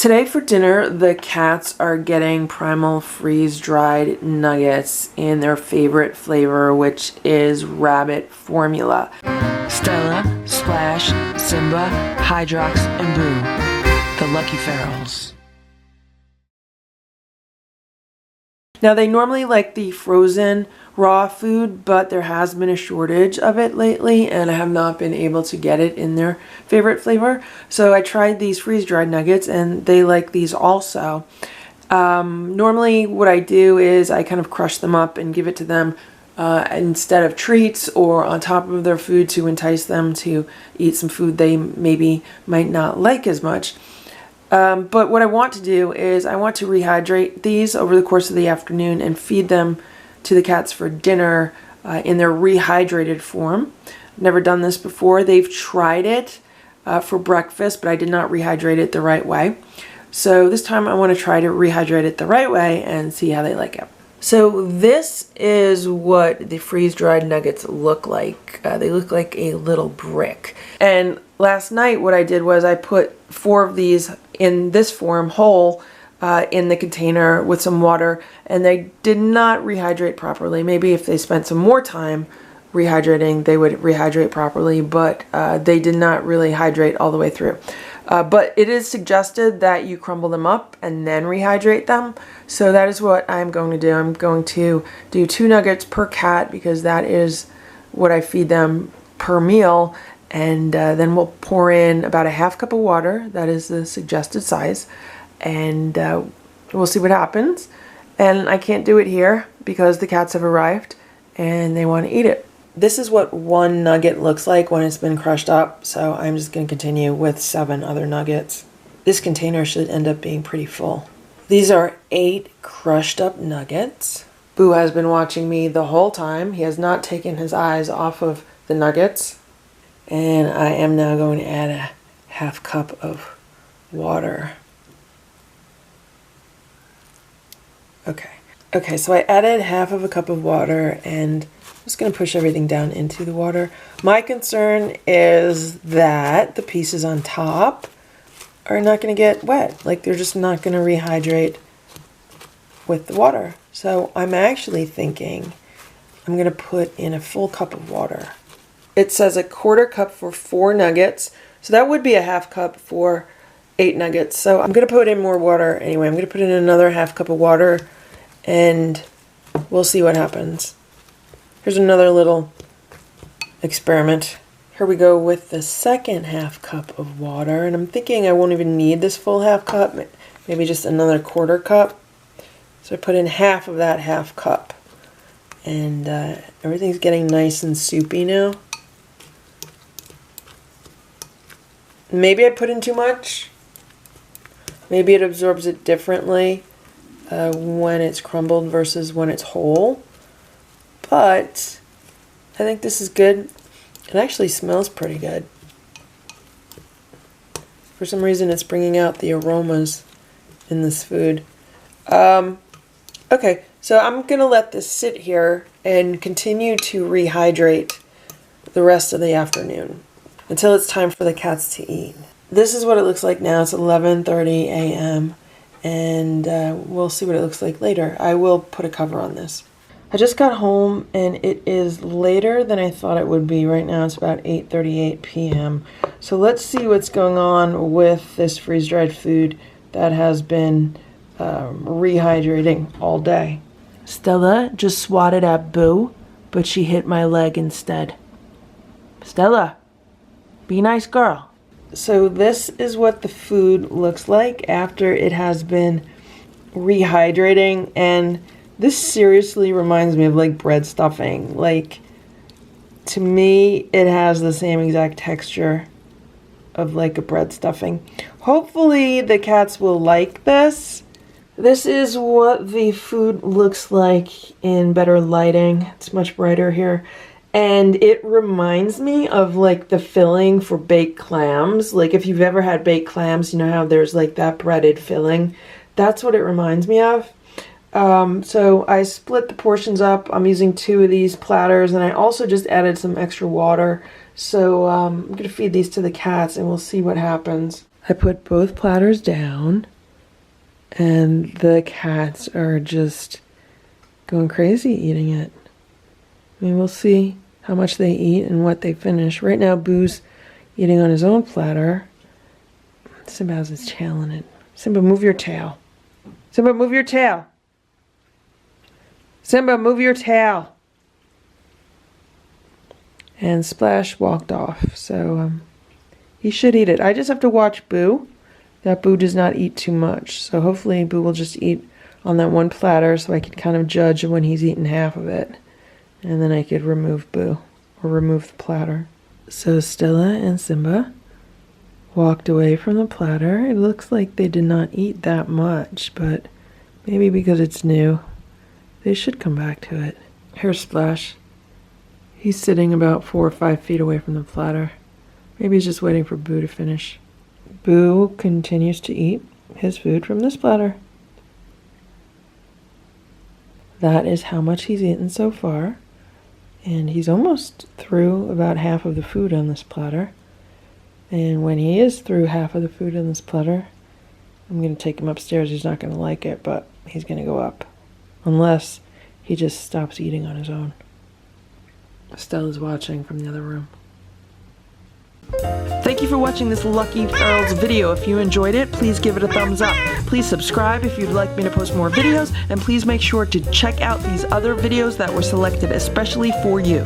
Today for dinner, the cats are getting Primal freeze-dried nuggets in their favorite flavor, which is rabbit formula. Stella, Splash, Simba, Hydrox, and Boo, the LuckyFerals. Now, they normally like the frozen raw food, but there has been a shortage of it lately, and I have not been able to get it in their favorite flavor. So I tried these freeze-dried nuggets, and they like these also. Normally, what I do is I kind of crush them up and give it to them instead of treats or on top of their food to entice them to eat some food they maybe might not like as much. But what I want to do is I want to rehydrate these over the course of the afternoon and feed them to the cats for dinner in their rehydrated form. Never done this before. They've tried it for breakfast, but I did not rehydrate it the right way. So this time I want to try to rehydrate it the right way and see how they like it. So this is what the freeze-dried nuggets look like. They look like a little brick. And last night what I did was I put 4 of these in this form whole in the container with some water, and they did not rehydrate properly. Maybe if they spent some more time rehydrating, they would rehydrate properly, but they did not really hydrate all the way through. But it is suggested that you crumble them up and then rehydrate them. So that is what I'm going to do. I'm going to do 2 nuggets per cat because that is what I feed them per meal. And then we'll pour in about a half cup of water. That is the suggested size. And we'll see what happens. And I can't do it here because the cats have arrived and they want to eat it. This is what 1 nugget looks like when it's been crushed up, so I'm just going to continue with 7 other nuggets. This container should end up being pretty full. These are 8 crushed up nuggets. Boo has been watching me the whole time. He has not taken his eyes off of the nuggets. And I am now going to add a half cup of water. Okay, so I added half of a cup of water and I'm just going to push everything down into the water. My concern is that the pieces on top are not going to get wet. Like they're just not going to rehydrate with the water. So I'm actually thinking I'm going to put in a full cup of water. It says a 1/4 cup for 4 nuggets. So that would be a half cup for 8 nuggets. So I'm going to put in more water anyway. I'm going to put in another half cup of water and we'll see what happens. Here's another little experiment. Here we go with the second half cup of water. And I'm thinking I won't even need this full half cup. Maybe just another 1/4 cup. So I put in half of that half cup. And everything's getting nice and soupy now. Maybe I put in too much. Maybe it absorbs it differently when it's crumbled versus when it's whole. But I think this is good. It actually smells pretty good. For some reason it's bringing out the aromas in this food. Okay, so I'm going to let this sit here and continue to rehydrate the rest of the afternoon until it's time for the cats to eat. This is what it looks like now. It's 11:30 a.m. and we'll see what it looks like later. I will put a cover on this. I just got home and it is later than I thought it would be. Right now it's about 8:38 p.m. So let's see what's going on with this freeze-dried food that has been rehydrating all day. Stella just swatted at Boo, but she hit my leg instead. Stella, be a nice girl. So this is what the food looks like after it has been rehydrating, and this seriously reminds me of like bread stuffing. Like, to me, it has the same exact texture of like a bread stuffing. Hopefully the cats will like this. This is what the food looks like in better lighting. It's much brighter here. And it reminds me of like the filling for baked clams. Like if you've ever had baked clams, you know how there's like that breaded filling. That's what it reminds me of. So I split the portions up. I'm using 2 of these platters, and I also just added some extra water. So I'm going to feed these to the cats and we'll see what happens. I put both platters down, and the cats are just going crazy eating it. I mean, we'll see how much they eat and what they finish. Right now, Boo's eating on his own platter. Simba has his tail in it. Simba, move your tail. Simba, move your tail. Simba, move your tail. And Splash walked off, so he should eat it. I just have to watch Boo, that Boo does not eat too much. So hopefully Boo will just eat on that one platter so I can kind of judge when he's eaten half of it. And then I could remove Boo, or remove the platter. So Stella and Simba walked away from the platter. It looks like they did not eat that much, but maybe because it's new, they should come back to it. Here's Splash. He's sitting about 4 or 5 feet away from the platter. Maybe he's just waiting for Boo to finish. Boo continues to eat his food from this platter. That is how much he's eaten so far. And he's almost through about half of the food on this platter. And when he is through half of the food on this platter, I'm going to take him upstairs. He's not going to like it, but he's going to go up. Unless he just stops eating on his own. Stella's watching from the other room. Thank you for watching this LuckyFerals video. If you enjoyed it, please give it a thumbs up. Please subscribe if you'd like me to post more videos, and please make sure to check out these other videos that were selected especially for you.